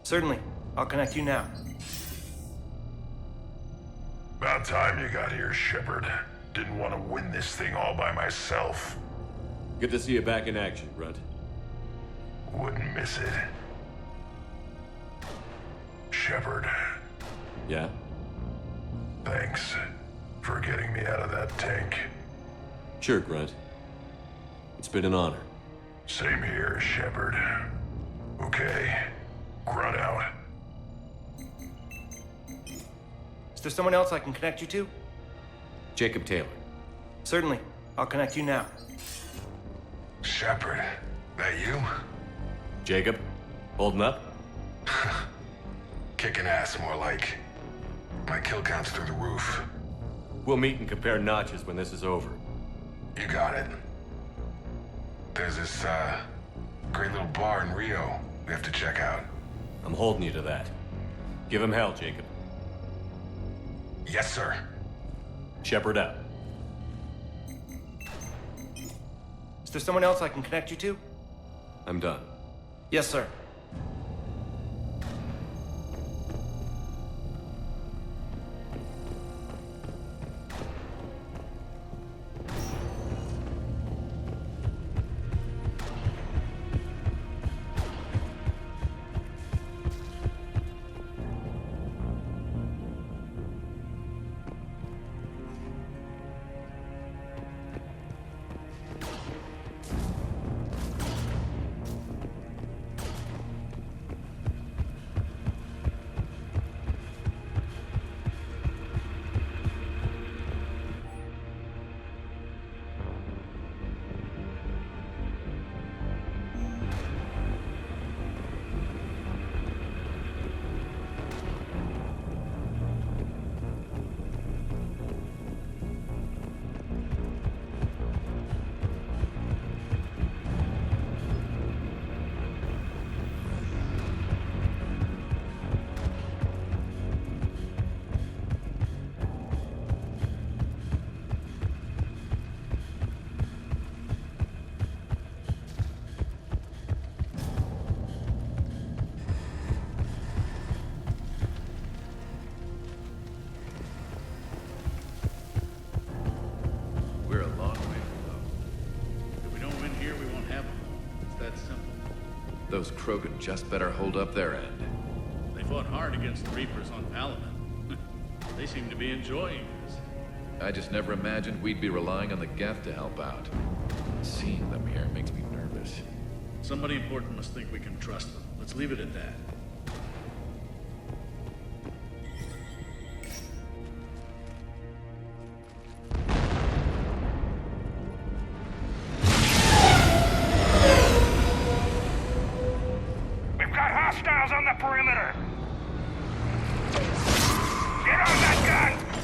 Certainly. I'll connect you now. About time you got here, Shepard. Didn't want to win this thing all by myself. Good to see you back in action, Grunt. Wouldn't miss it. Shepard, Yeah? thanks for getting me out of that tank. Sure, Grunt. It's been an honor. Same here, Shepard. Okay, Grunt out. Is there someone else I can connect you to? Jacob Taylor. Certainly. I'll connect you now. Shepard, that you? Jacob? Holding up? Kicking ass, more like. My kill count's through the roof. We'll meet and compare notches when this is over. You got it. There's this, great little bar in Rio we have to check out. I'm holding you to that. Give him hell, Jacob. Yes, sir. Shepard out. Is there someone else I can connect you to? I'm done. Yes, sir. We're a long way to go. If we don't win here, we won't have them. It's that simple. Those Krogan just better hold up their end. They fought hard against the Reapers on Paladin. They seem to be enjoying this. I just never imagined we'd be relying on the Geth to help out. Seeing them here makes me nervous. Somebody important must think we can trust them. Let's leave it at that. We've got hostiles on the perimeter! Get on that gun!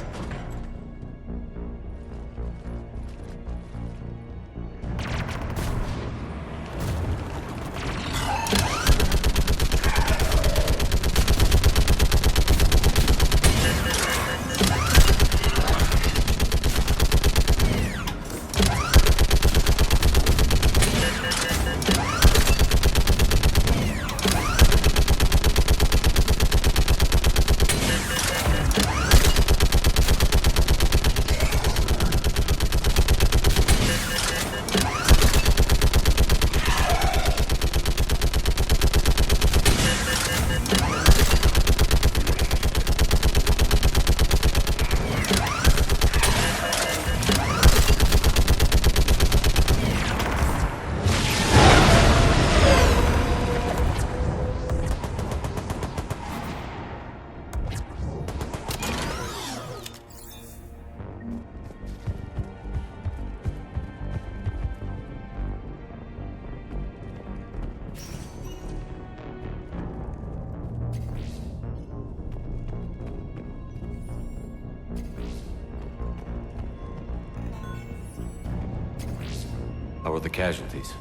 How are the casualties?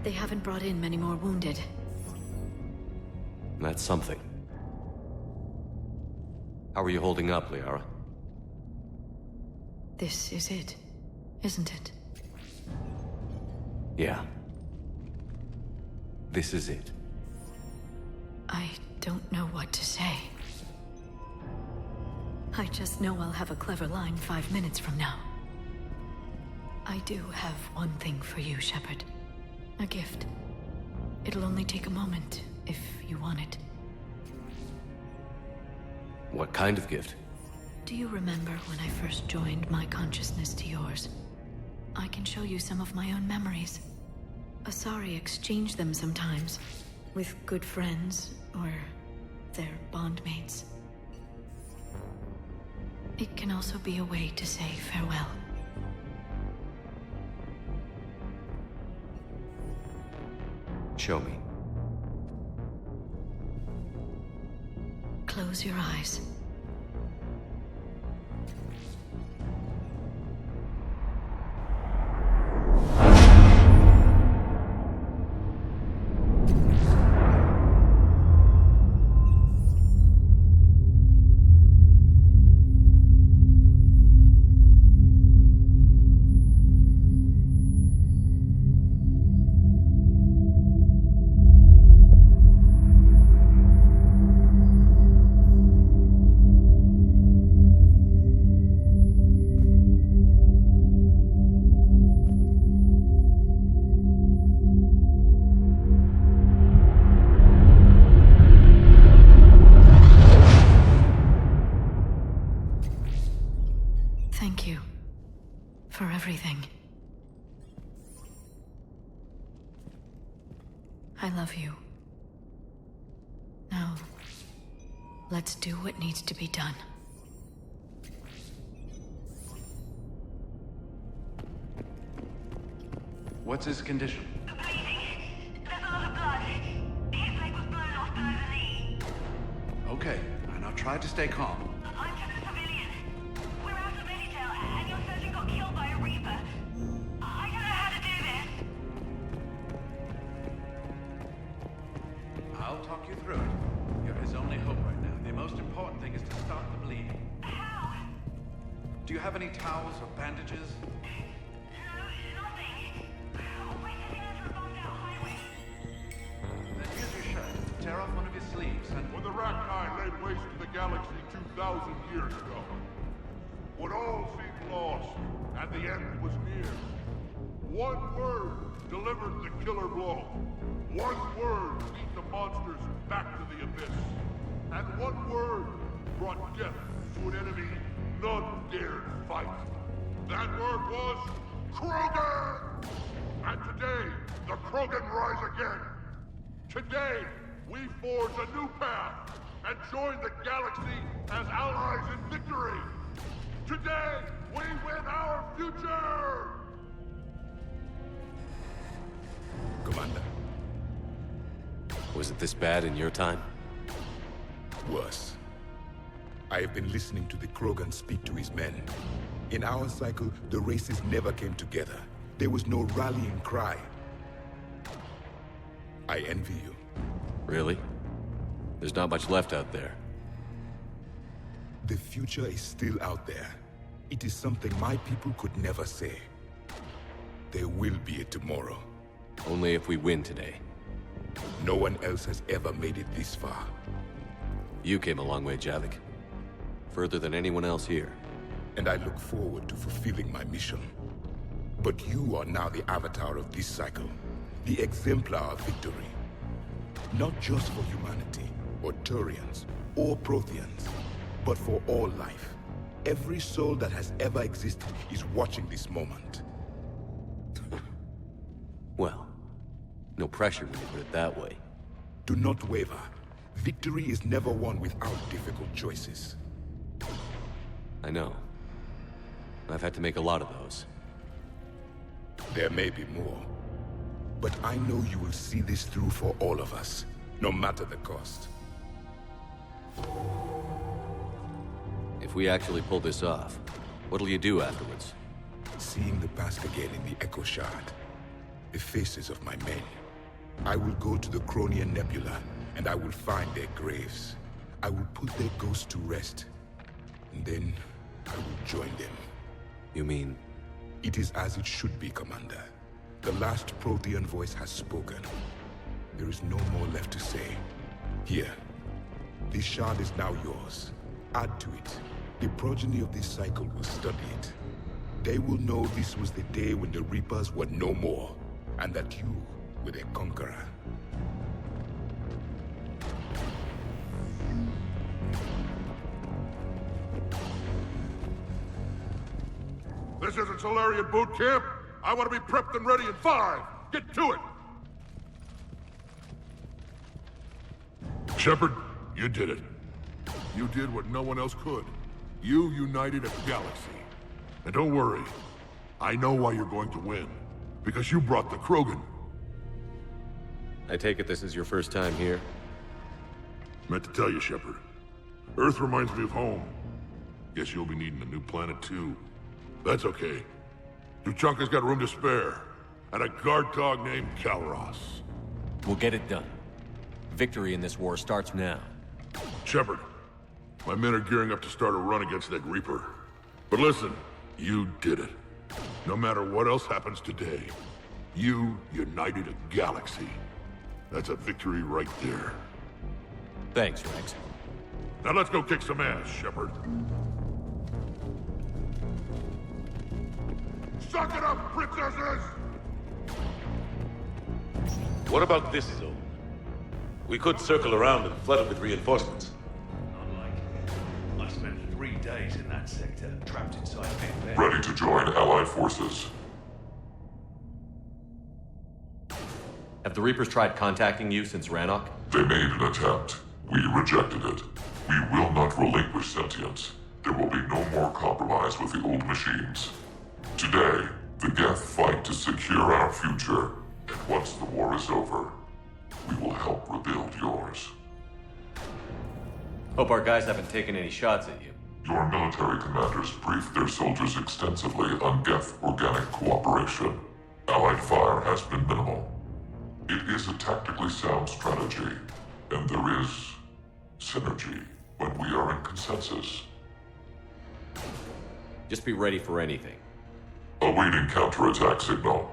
They haven't brought in many more wounded. That's something. How are you holding up, Liara? This is it, isn't it? Yeah. This is it. don't know what to say. I just know I'll have a clever line 5 minutes from now. I do have one thing for you, Shepard. A gift. It'll only take a moment, if you want it. What kind of gift? Do you remember when I first joined my consciousness to yours? I can show you some of my own memories. Asari exchange them sometimes, with good friends, or their bondmates. It can also be a way to say farewell. Show me. Close your eyes. Thank you for everything. I love you. Now, let's do what needs to be done. What's his condition? Bleeding. There's a lot of blood. His leg was blown off below the knee. Okay, and I'll try to stay calm. I'm just a civilian. We're out of Meditail, and your surgeon got killed by a Reaper. I don't know how to do this. I'll talk you through it. You're his only hope right now. The most important thing is to stop the bleeding. How? Do you have any towels or bandages? No, nothing. We're heading over a bombed-out highway. Then here's your shirt. Tear off one of your sleeves and... When the Rachni laid waste to the galaxy 2,000 years ago, when all seemed lost and the end was near, one word delivered the killer blow. One word beat the monsters back to the abyss. And one word brought death to an enemy none dared fight. That word was Krogan! And today, the Krogan rise again. Today, we forge a new path and join the galaxy as allies in victory. Today, we win our future! Commander, Was it this bad in your time? worse. I have been listening to the Krogan speak to his men. In our cycle, the races never came together. There was no rallying cry. I envy you. Really? There's not much left out there. The future is still out there. It is something my people could never say. There will be a tomorrow. Only if we win today. No one else has ever made it this far. You came a long way, Javik. Further than anyone else here. And I look forward to fulfilling my mission. But you are now the avatar of this cycle. The exemplar of victory. Not just for humanity, or Turians, or Protheans, but for all life. Every soul that has ever existed is watching this moment. Well, no pressure when you put it that way. Do not waver. Victory is never won without difficult choices. I know. I've had to make a lot of those. There may be more. But I know you will see this through for all of us, no matter the cost. If we actually pull this off, what'll you do afterwards? Seeing the past again in the Echo Shard, the faces of my men. I will go to the Cronian Nebula, and I will find their graves. I will put their ghosts to rest, and then I will join them. You mean? It is as it should be, Commander. The last Prothean voice has spoken. There is no more left to say. Here, shard is now yours. Add to it. The progeny of this cycle will study it. They will know this was the day when the Reapers were no more, and that you were their conqueror. This isn't Solarian boot camp. I want to be prepped and ready in 5. Get to it. Shepard, you did it. You did what no one else could. You united a galaxy. And don't worry, I know why you're going to win. Because you brought the Krogan. I take it this is your first time here? Meant to tell you, Shepard. Earth reminds me of home. Guess you'll be needing a new planet too. That's okay. Tuchanka's got room to spare. And a guard dog named Kalros. We'll get it done. Victory in this war starts now. Shepard, my men are gearing up to start a run against that Reaper. But listen, you did it. No matter what else happens today, you united a galaxy. That's a victory right there. Thanks, Rex. Now let's go kick some ass, Shepard. Suck it up, princesses! What about this zone? We could circle around and flood it with reinforcements. Unlikely. I spent 3 days in that sector, trapped inside Big Ben. Ready to join Allied forces. Have the Reapers tried contacting you since Rannoch? They made an attempt. We rejected it. We will not relinquish sentience. There will be no more compromise with the old machines. Today, the Geth fight to secure our future. And once the war is over, we will help rebuild yours. Hope our guys haven't taken any shots at you. Your military commanders briefed their soldiers extensively on Geth organic cooperation. Allied fire has been minimal. It is a tactically sound strategy, and there is synergy when we are in consensus. Just be ready for anything. Awaiting counterattack signal.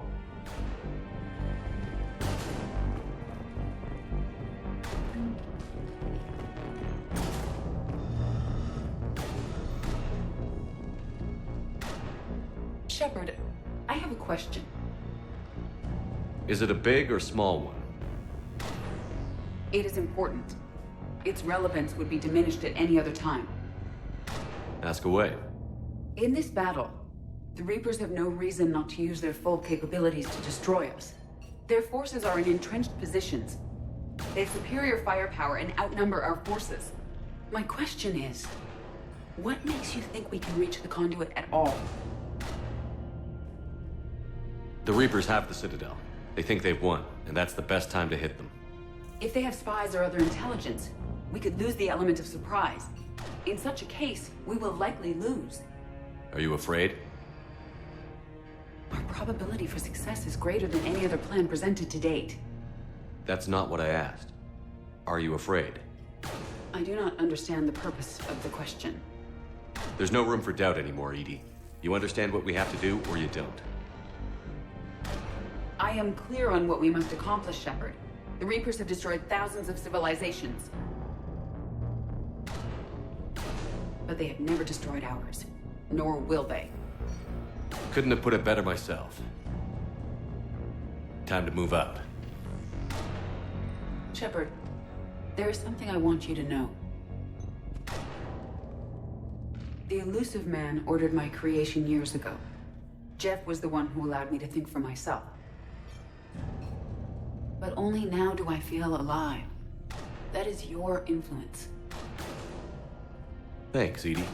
Shepard, I have a question. Is it a big or small one? It is important. Its relevance would be diminished at any other time. Ask away. In this battle, the Reapers have no reason not to use their full capabilities to destroy us. Their forces are in entrenched positions. They have superior firepower and outnumber our forces. My question is, what makes you think we can reach the conduit at all? The Reapers have the Citadel. They think they've won, and that's the best time to hit them. If they have spies or other intelligence, we could lose the element of surprise. In such a case, we will likely lose. Are you afraid? Our probability for success is greater than any other plan presented to date. That's not what I asked. Are you afraid? I do not understand the purpose of the question. There's no room for doubt anymore, Edie. You understand what we have to do, or you don't. I am clear on what we must accomplish, Shepard. The Reapers have destroyed thousands of civilizations. But they have never destroyed ours. Nor will they. Couldn't have put it better myself. Time to move up. Shepard, there is something I want you to know. The Elusive Man ordered my creation years ago. Jeff was the one who allowed me to think for myself. But only now do I feel alive. That is your influence. Thanks, Edie.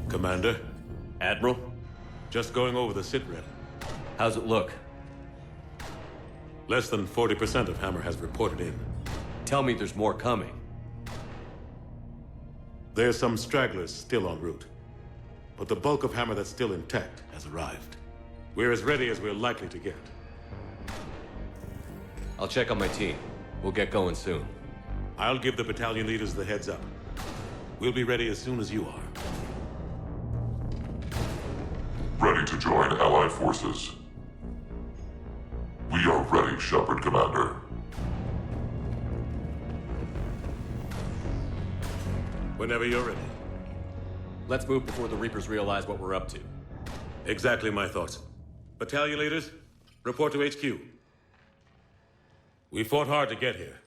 Commander, Admiral, just going over the sit rep. how's it look? Less than 40% of Hammer has reported in. Tell me there's more coming. There's some stragglers still en route, but the bulk of Hammer that's still intact has arrived. We're as ready as we're likely to get. I'll check on my team. We'll get going soon. I'll give the battalion leaders the heads up. We'll be ready as soon as you are. ready to join Allied forces. We are ready, Shepard, Commander. Whenever you're ready. Let's move before the Reapers realize what we're up to. Exactly my thoughts. Battalion leaders, report to HQ. We fought hard to get here,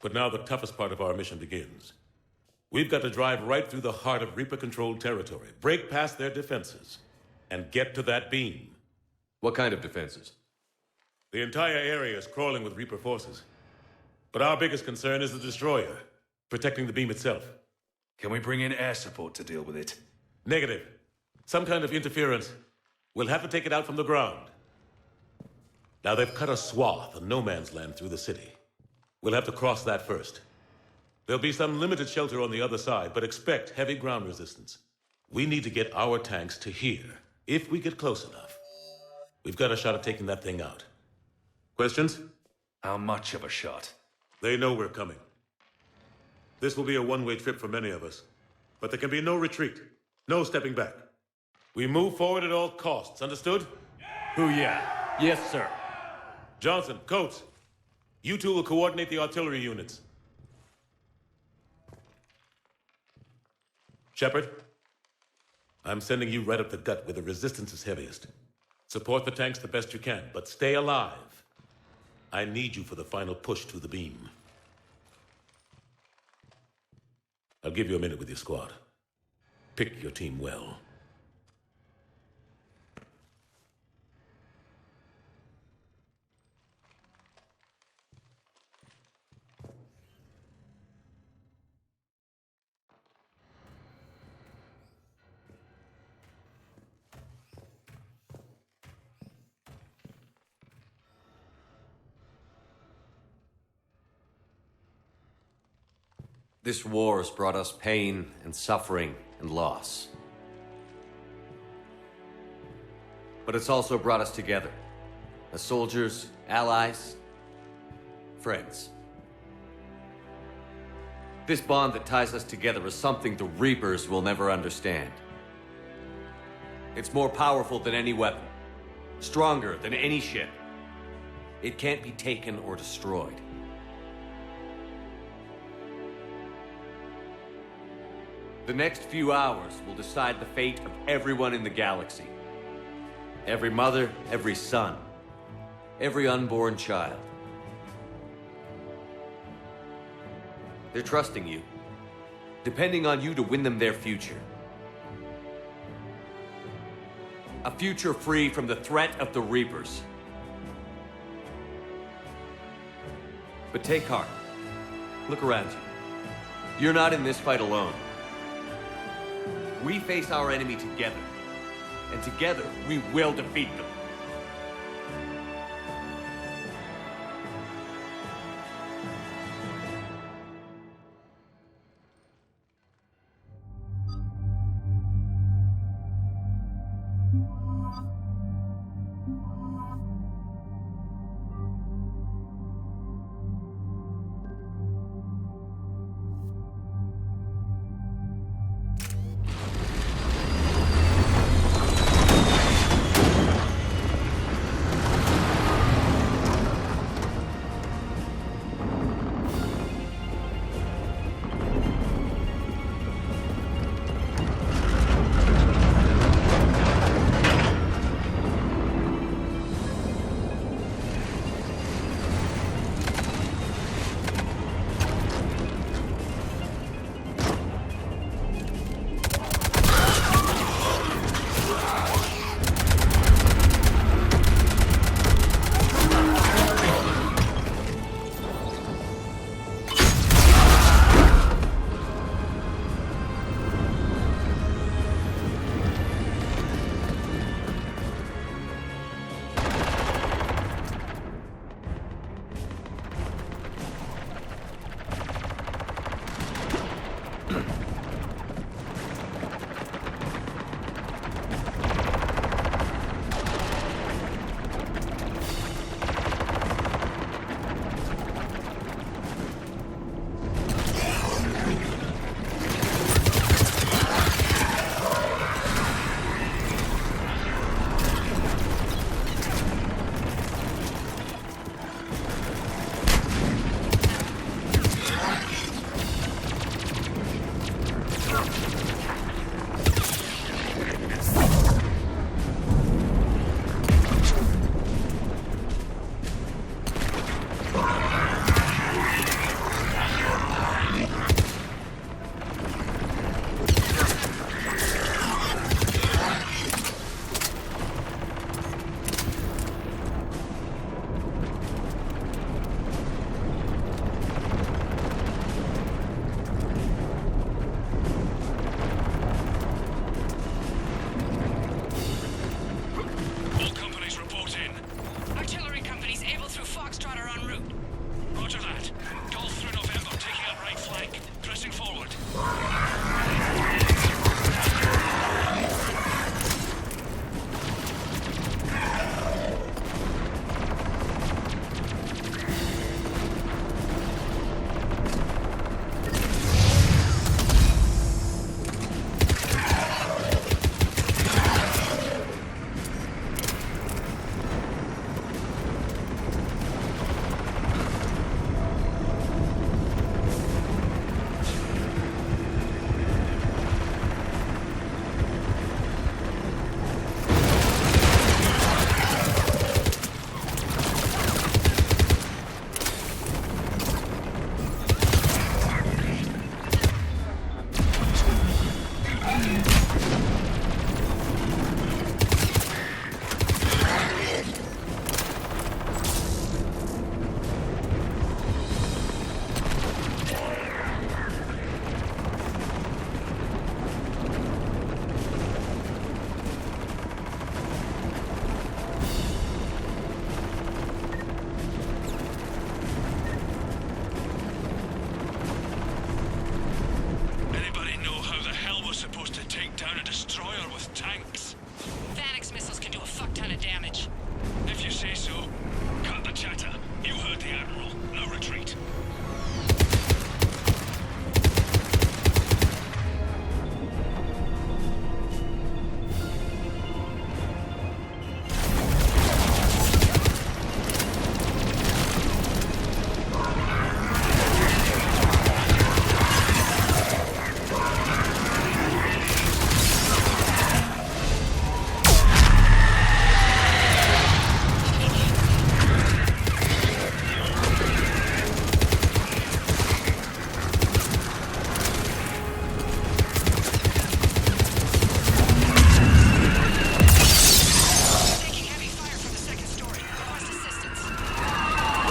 but now the toughest part of our mission begins. We've got to drive right through the heart of Reaper-controlled territory, break past their defenses, and get to that beam. What kind of defenses? The entire area is crawling with Reaper forces. But our biggest concern is the destroyer, protecting the beam itself. Can we bring in air support to deal with it? Negative. Some kind of interference. We'll have to take it out from the ground. Now they've cut a swath of no man's land through the city. We'll have to cross that first. There'll be some limited shelter on the other side, but expect heavy ground resistance. We need to get our tanks to here, if we get close enough. We've got a shot at taking that thing out. Questions? How much of a shot? They know we're coming. This will be a one-way trip for many of us, but there can be no retreat, no stepping back. We move forward at all costs, understood? Booyah. Yes, sir. Johnson, Coates, you two will coordinate the artillery units. Shepard, I'm sending you right up the gut where the resistance is heaviest. Support the tanks the best you can, but stay alive. I need you for the final push to the beam. I'll give you a minute with your squad. Pick your team well. This war has brought us pain and suffering and loss. But it's also brought us together. As soldiers, allies, friends. This bond that ties us together is something the Reapers will never understand. It's more powerful than any weapon. Stronger than any ship. It can't be taken or destroyed. The next few hours will decide the fate of everyone in the galaxy. Every mother, every son, every unborn child. They're trusting you, depending on you to win them their future. A future free from the threat of the Reapers. But take heart. Look around you. You're not in this fight alone. We face our enemy together, and together we will defeat them. down a destroyer with tanks. Vanix missiles can do a fuck ton of damage. If you say so. Cut the chatter. You heard the Admiral. No retreat.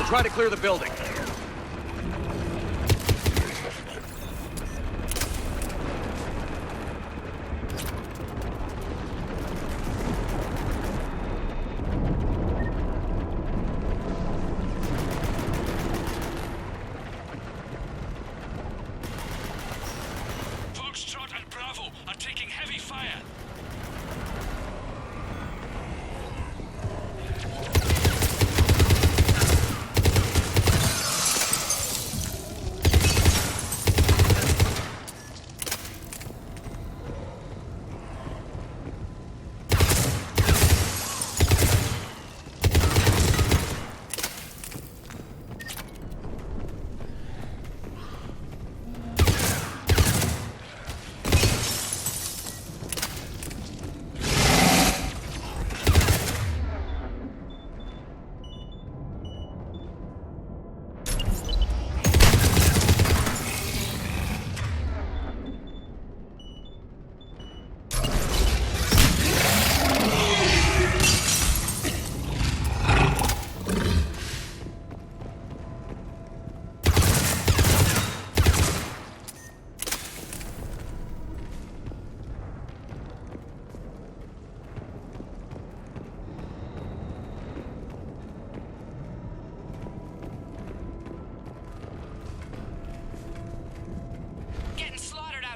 Try to clear the building. Foxtrot and Bravo are taking heavy fire.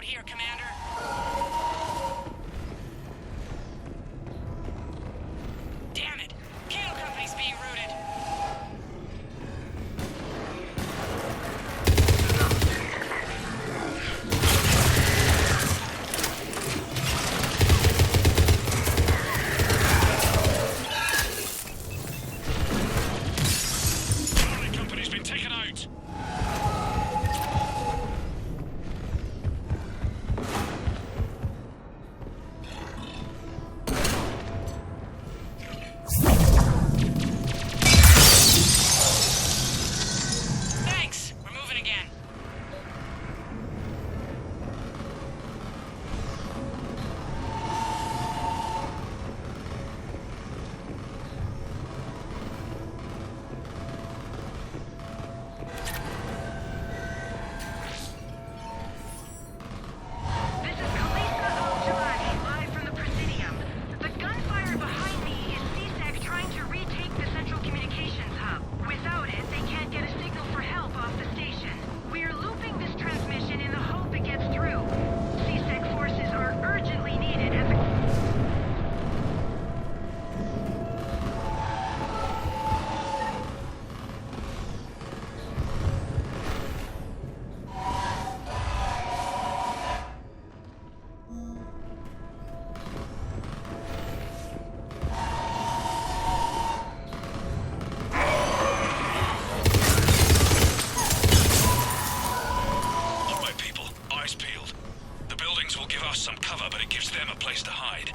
Here, Commander. Damn it! Cable Company's being routed. Warning Company's been taken out. Some cover, but it gives them a place to hide.